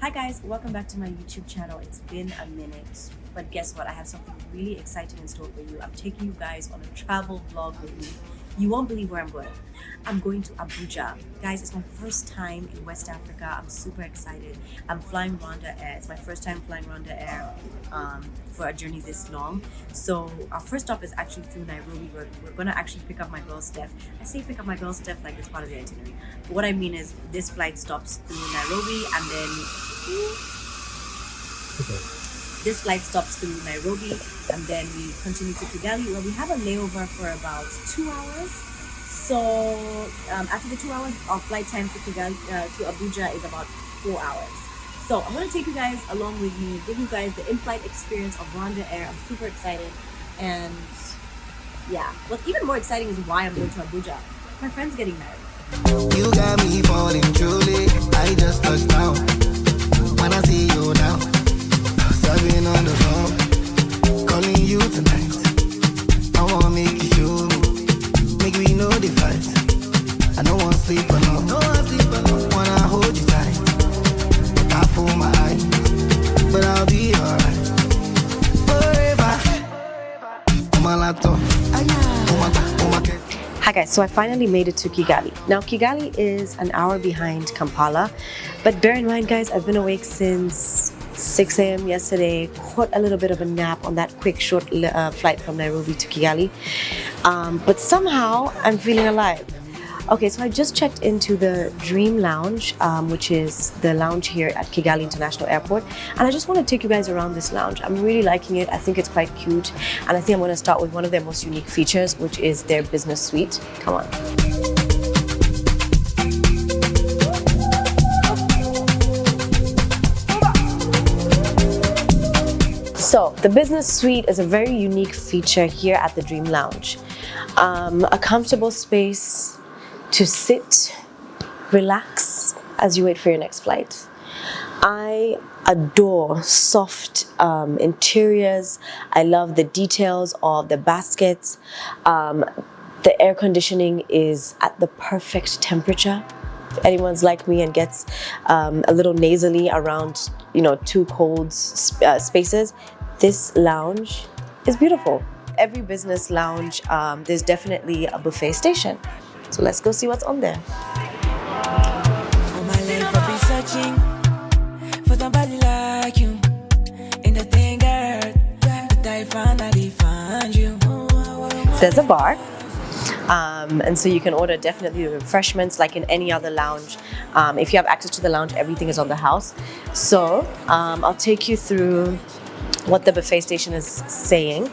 Hi guys, welcome back to my YouTube channel. It's been a minute, but guess what? I have something really exciting in store for you. I'm taking you guys on a travel vlog with me. You won't believe where I'm going. I'm going to Abuja. Guys, it's my first time in West Africa. I'm super excited. I'm flying Rwandair. It's my first time flying Rwandair for a journey this long. So our first stop is actually through Nairobi. We're gonna actually pick up my girl Steph. I say pick up my girl Steph like it's part of the itinerary. But what I mean is this flight stops through Nairobi and then this flight stops through Nairobi and then we continue to Kigali where we have a layover for about 2 hours. So after the 2 hours, our flight time to Kigali to Abuja is about 4 hours. So I'm going to take you guys along with me, give you guys the in-flight experience of Rwandair. I'm super excited. And yeah, what's even more exciting is why I'm going to Abuja. My friend's getting married. You got me falling truly. I just touched down. When I see you now, serving on the phone, calling you tonight. I wanna make you show me, make we know the fight. I don't wanna sleep alone, wanna hold you tight. I fool my eyes, but I'll be alright. Forever, on my laptop, on my cat. Hi guys, so I finally made it to Kigali. Now Kigali is an hour behind Kampala, but bear in mind guys, I've been awake since 6 a.m. yesterday, caught a little bit of a nap on that quick short flight from Nairobi to Kigali, but somehow I'm feeling alive. Okay, so I just checked into the Dream Lounge, which is the lounge here at Kigali International Airport, and I just want to take you guys around this lounge. I'm really liking it. I think it's quite cute, and I think I'm going to start with one of their most unique features, which is their business suite. Come on. So the business suite is a very unique feature here at the Dream Lounge. A comfortable space to sit, relax as you wait for your next flight. I adore soft interiors. I love the details of the baskets. The air conditioning is at the perfect temperature. If anyone's like me and gets a little nasally around, too cold spaces, this lounge is beautiful. Every business lounge, there's definitely a buffet station. So let's go see what's on there. All my life I've been searching for somebody like you. In the thing that I finally find you. There's a bar. And so you can order definitely refreshments like in any other lounge. If you have access to the lounge, everything is on the house. So I'll take you through what the buffet station is saying.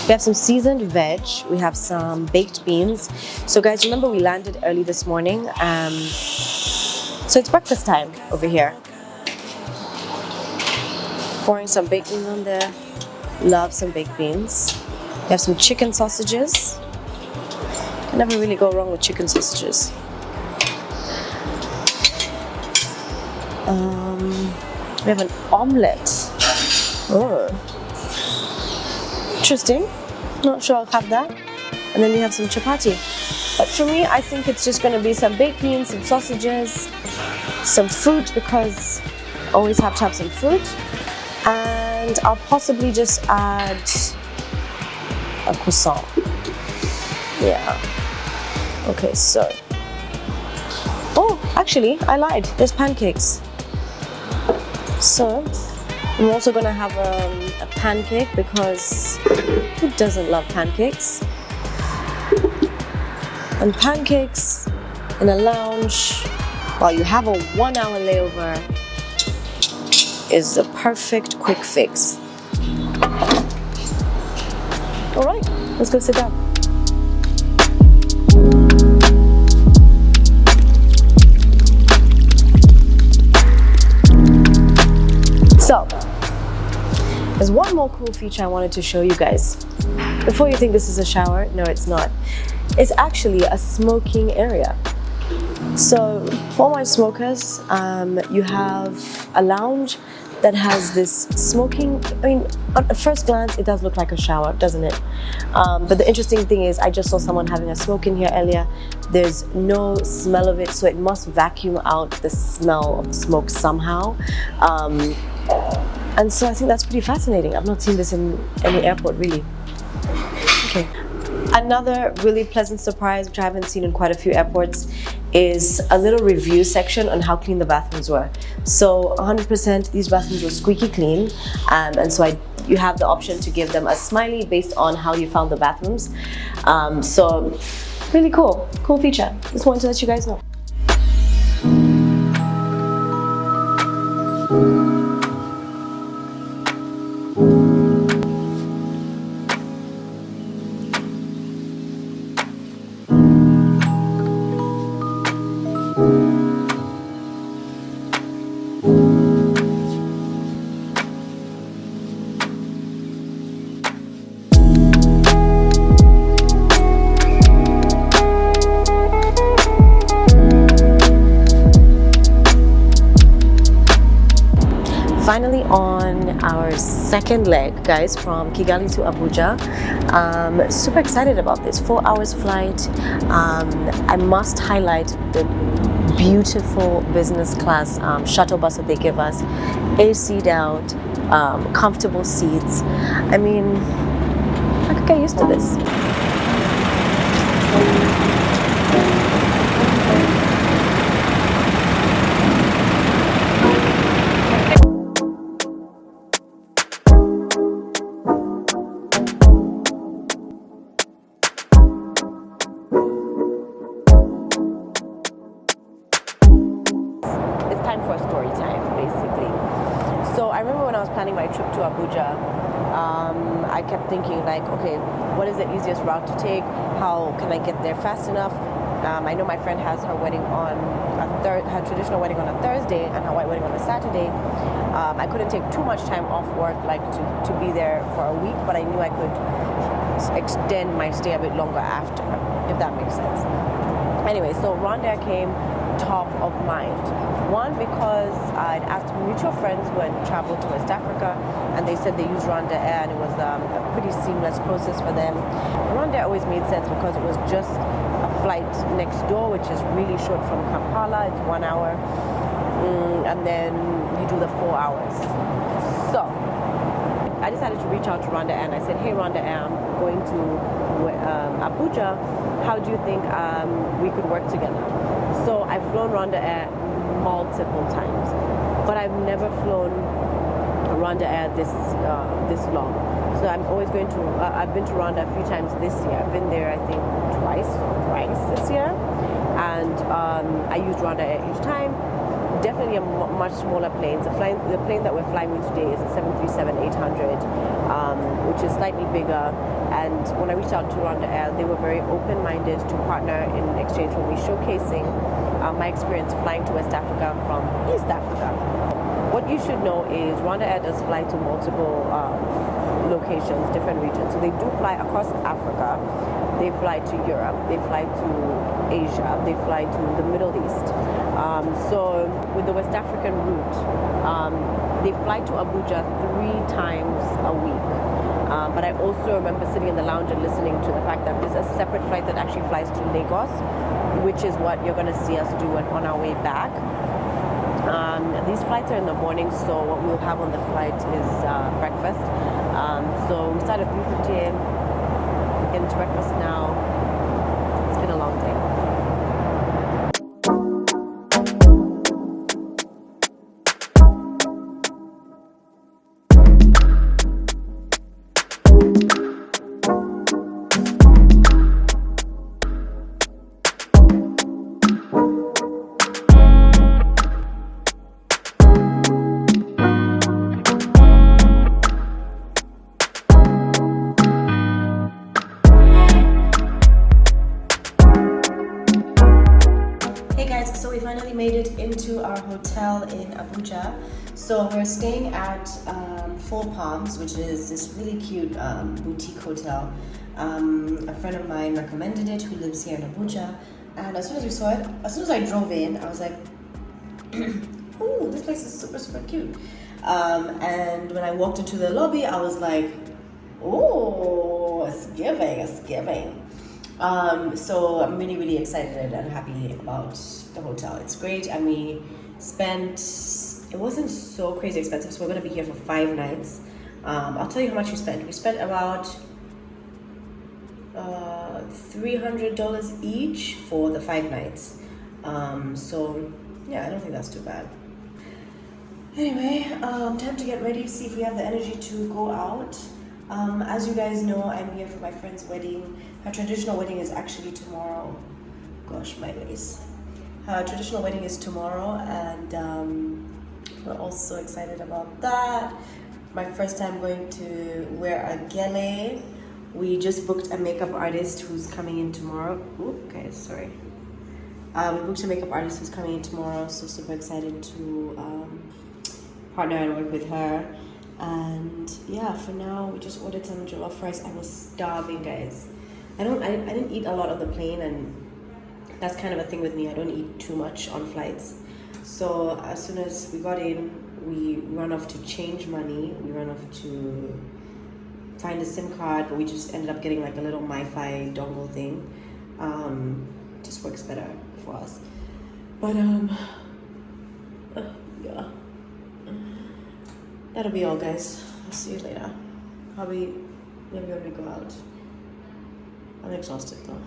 We have some seasoned veg, we have some baked beans. So guys, remember we landed early this morning. So it's breakfast time over here. Pouring some baked beans on there. Love some baked beans. We have some chicken sausages. Can never really go wrong with chicken sausages. We have an omelette. Oh, interesting. Not sure I'll have that. And then we have some chapati. But for me, I think it's just going to be some baked beans, some sausages, some fruit because I always have to have some fruit. And I'll possibly just add a croissant. Yeah. Okay, so. Oh, actually, I lied. There's pancakes. So I'm also going to have a pancake because who doesn't love pancakes? And pancakes in a lounge while you have a 1 hour layover is the perfect quick fix. All right, let's go sit down. So, there's one more cool feature I wanted to show you guys. Before you think this is a shower, no it's not. It's actually a smoking area. So for my smokers, you have a lounge that has this smoking. I mean, at first glance, it does look like a shower, doesn't it? But the interesting thing is, I just saw someone having a smoke in here earlier. There's no smell of it, so it must vacuum out the smell of smoke somehow. And so I think that's pretty fascinating. I've not seen this in any airport, really. Okay. Another really pleasant surprise, which I haven't seen in quite a few airports, is a little review section on how clean the bathrooms were. So 100% these bathrooms were squeaky clean, and so you have the option to give them a smiley based on how you found the bathrooms. So really cool feature. Just wanted to let you guys know. Finally on our second leg, guys, from Kigali to Abuja. Super excited about this 4 hours flight. I must highlight the beautiful business class shuttle bus that they give us, AC'd out, comfortable seats. I mean, I could get used to this. Time for a story time, basically. So I remember when I was planning my trip to Abuja, I kept thinking like, okay, what is the easiest route to take? How can I get there fast enough? I know my friend has her wedding on her traditional wedding on a Thursday and her white wedding on a Saturday. I couldn't take too much time off work, like to be there for a week, but I knew I could extend my stay a bit longer after, if that makes sense. Anyway, so Rwandair came top of mind. One, because I'd asked mutual friends who had traveled to West Africa, and they said they used Rwandair and it was a pretty seamless process for them. Rwandair always made sense because it was just a flight next door, which is really short from Kampala. It's 1 hour, and then you do the 4 hours. So I decided to reach out to Rwandair and I said, hey Rwandair, I'm going to Abuja. How do you think we could work together? So I've flown Rwandair multiple times, but I've never flown Rwandair this long. So I'm always going to. I've been to Rwanda a few times this year. I've been there, I think, twice this year, and I used Rwandair each time. Definitely a much smaller plane. The plane that we're flying with today is a 737-800, which is slightly bigger. And when I reached out to Rwandair, they were very open-minded to partner in exchange for me showcasing my experience flying to West Africa from East Africa. What you should know is Rwandair does fly to multiple locations, different regions. So they do fly across Africa, they fly to Europe, they fly to Asia, they fly to the Middle East. So with the West African route, they fly to Abuja 3 times a week. But I also remember sitting in the lounge and listening to the fact that there's a separate flight that actually flies to Lagos, which is what you're going to see us do on our way back. These flights are in the morning, so what we'll have on the flight is breakfast. So we start at 3:50 a.m. We get into breakfast now. It's been a long day. So we finally made it into our hotel in Abuja. So we're staying at Four Palms, which is this really cute boutique hotel. A friend of mine recommended it who lives here in Abuja. And as soon as we saw it, as soon as I drove in, I was like, oh, this place is super, super cute. And when I walked into the lobby, I was like, oh, it's giving. So I'm really, really excited and happy about the hotel. It's great, and we spent, it wasn't so crazy expensive, so we're going to be here for 5 nights. I'll tell you how much we spent. We spent about $300 each for the 5 nights. So yeah, I don't think that's too bad. Anyway, time to get ready, see if we have the energy to go out. As you guys know, I'm here for my friend's wedding. Her traditional wedding is actually tomorrow. Gosh, my days. Her traditional wedding is tomorrow, and we're all so excited about that. My first time going to wear a gele. We just booked a makeup artist who's coming in tomorrow. Ooh, okay, sorry. We booked a makeup artist who's coming in tomorrow, so super excited to partner and work with her. And yeah, for now we just ordered some jollof rice. I was starving, guys. I didn't eat a lot on the plane, and that's kind of a thing with me. I don't eat too much on flights. So as soon as we got in, we ran off to change money. We ran off to find a SIM card, but we just ended up getting like a little MiFi dongle thing. Just works better for us. But yeah, that'll be all, guys. I'll see you later. Probably never be able to go out. I'm exhausted though.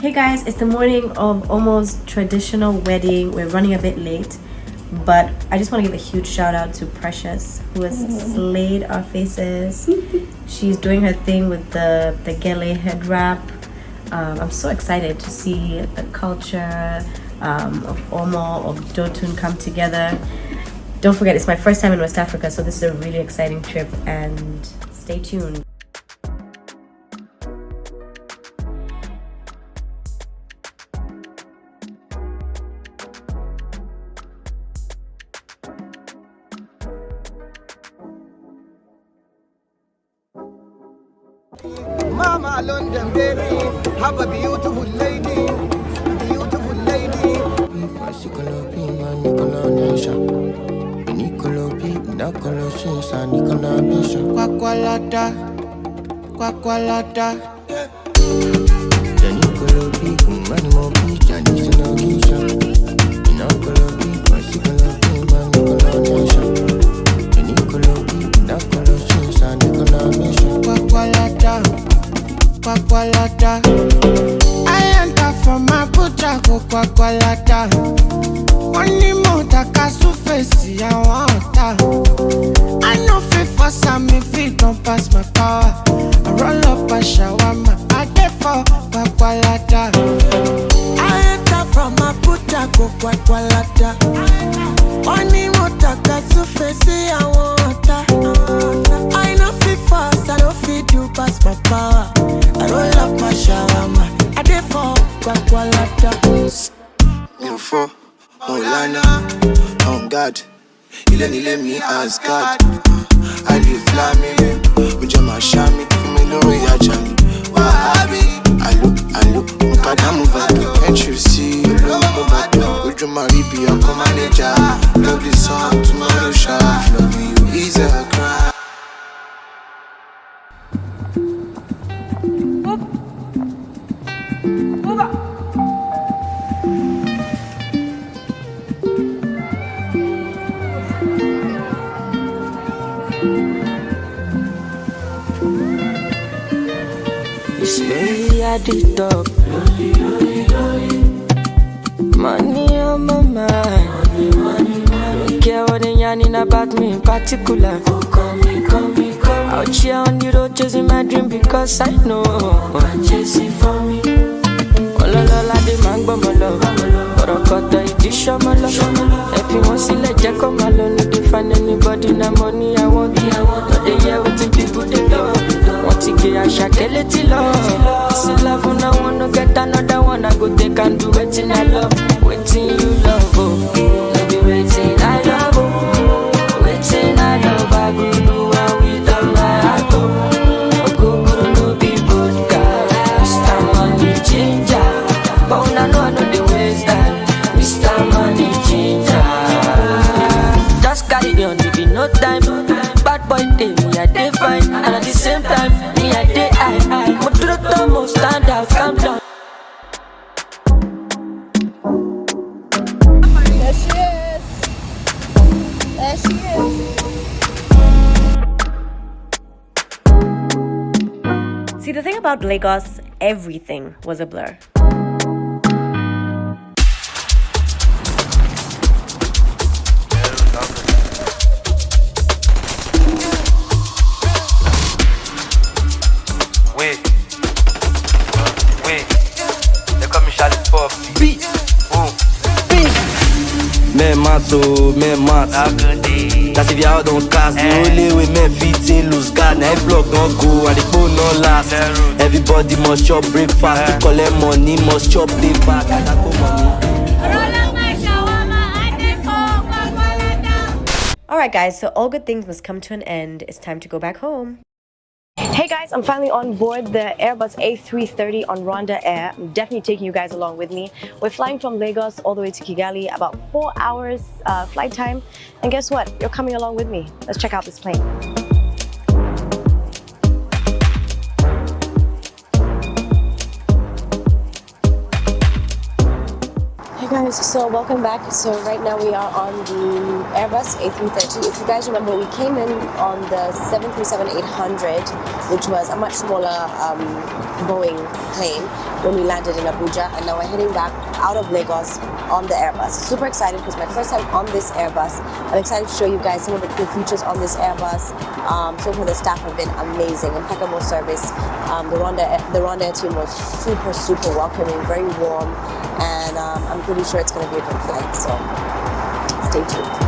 Hey guys, it's the morning of almost traditional wedding. We're running a bit late, but I just want to give a huge shout out to Precious, who has slayed our faces. She's doing her thing with the gele head wrap. I'm so excited to see the culture of Omo, of Dotun come together. Don't forget, it's my first time in West Africa, so this is a really exciting trip, and stay tuned. Mama alone them baby, have a beautiful lady, beautiful lady. I enter from my butcher, go kwakwalata. Money motor kasu face ya wanta. I know fit for some if it don't pass my power. I roll up a shawarma, I get for kwakwalata. I enter from my butcher, go kwakwalata. Money motor kasu face ya wanta. I know fit fast, I don't fit you pass my power. I roll up my shawarma, I dey for kwakwalata. Me for Molana, on God, ile me as God. I live flaming, ujama shami, me know ya chami. Wahabi, I look, mukadamu vado. Can't you see, you look vado. Ujuma ribi, I come manager. Love this song, tomorrow shine. Loving you is a crime. slowly at the top. Money on my mind. Don't care what they yarning about me in particular. Call me. Out here on the road chasing my dream because I know I'm chasing for me. Ololola de mango malo, orokoto idisho malo. If you want to let Jack come alone, you can find anybody na money I want. But they hear what the people they love. Want to get a shakeleti love. See love when I wanna get another one. I go take and do waiting I love, waiting you love. Oh, no be waiting I love. Oh, waiting I love. I go do and without my heart. Oh, go no be vodka. Mr. Money Ginger. But when I know the ways that Mr. Money Ginger. Just carry on, there be no time. Bad boy day, me I day fine. And at the same time, me I day high. But to the top, stand out, calm down. There she is. There she is. See, the thing about Lagos, everything was a blur. Wait, they call me Charlie Pop. Beat. Men mat, that's if y'all don't cast. The only way men fit in lose guard. Now every block don't go and the phone no last. Everybody must chop breakfast. To collect money must chop pay back. Alright guys, so all good things must come to an end. It's time to go back home. Hey guys, I'm finally on board the Airbus A330 on Rwandair. I'm definitely taking you guys along with me. We're flying from Lagos all the way to Kigali, about 4 hours flight time. And guess what? You're coming along with me. Let's check out this plane. Hey guys, so welcome back. So right now we are on the Airbus A330. If you guys remember, we came in on the 737-800, which was a much smaller Boeing plane when we landed in Abuja, and now we're heading back out of Lagos on the Airbus. Super excited because my first time on this Airbus. I'm excited to show you guys some of the cool features on this Airbus. So far the staff have been amazing, impeccable service. The Rwandair team was super welcoming, very warm, and I'm pretty sure it's going to be a good flight, so stay tuned.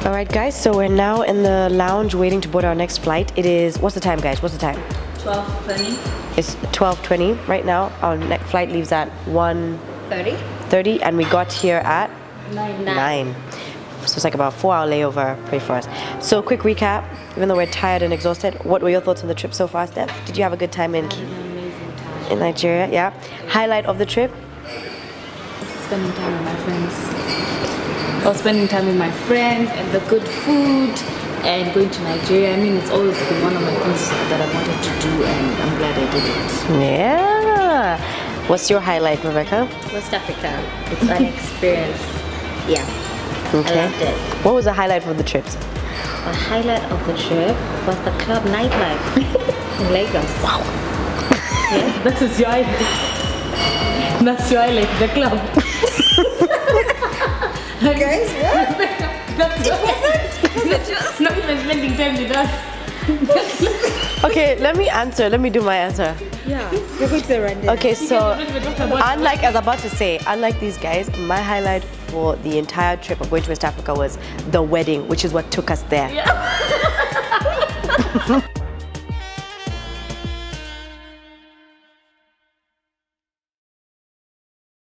Alright guys, so we're now in the lounge waiting to board our next flight. It is, what's the time guys? What's the time? 12:20. It's 12:20 right now. Our next flight leaves at 1:30 and we got here at 9. So it's like about a 4-hour layover. Pray for us. So quick recap, even though we're tired and exhausted, what were your thoughts on the trip so far, Steph? Did you have a good time in Nigeria? Yeah. Highlight of the trip? Spending time with my friends. Spending time with my friends and the good food and going to Nigeria. I mean, it's always been one of my things that I wanted to do, and I'm glad I did it. Yeah. What's your highlight, Rebecca? West Africa. It's an experience. Yeah. Okay. I loved it. What was the highlight of the trip? The highlight of the trip was the club nightlife in Lagos. Wow. Yeah, that is your highlight. That's your highlight, the club. Guys, what? That's not even spending time with us. Okay, let me answer. Let me do my answer. Yeah, you're going to Rwandair. Okay, so unlike, as I was about to say, unlike these guys, my highlight for the entire trip of going to West Africa was the wedding, which is what took us there. Yeah.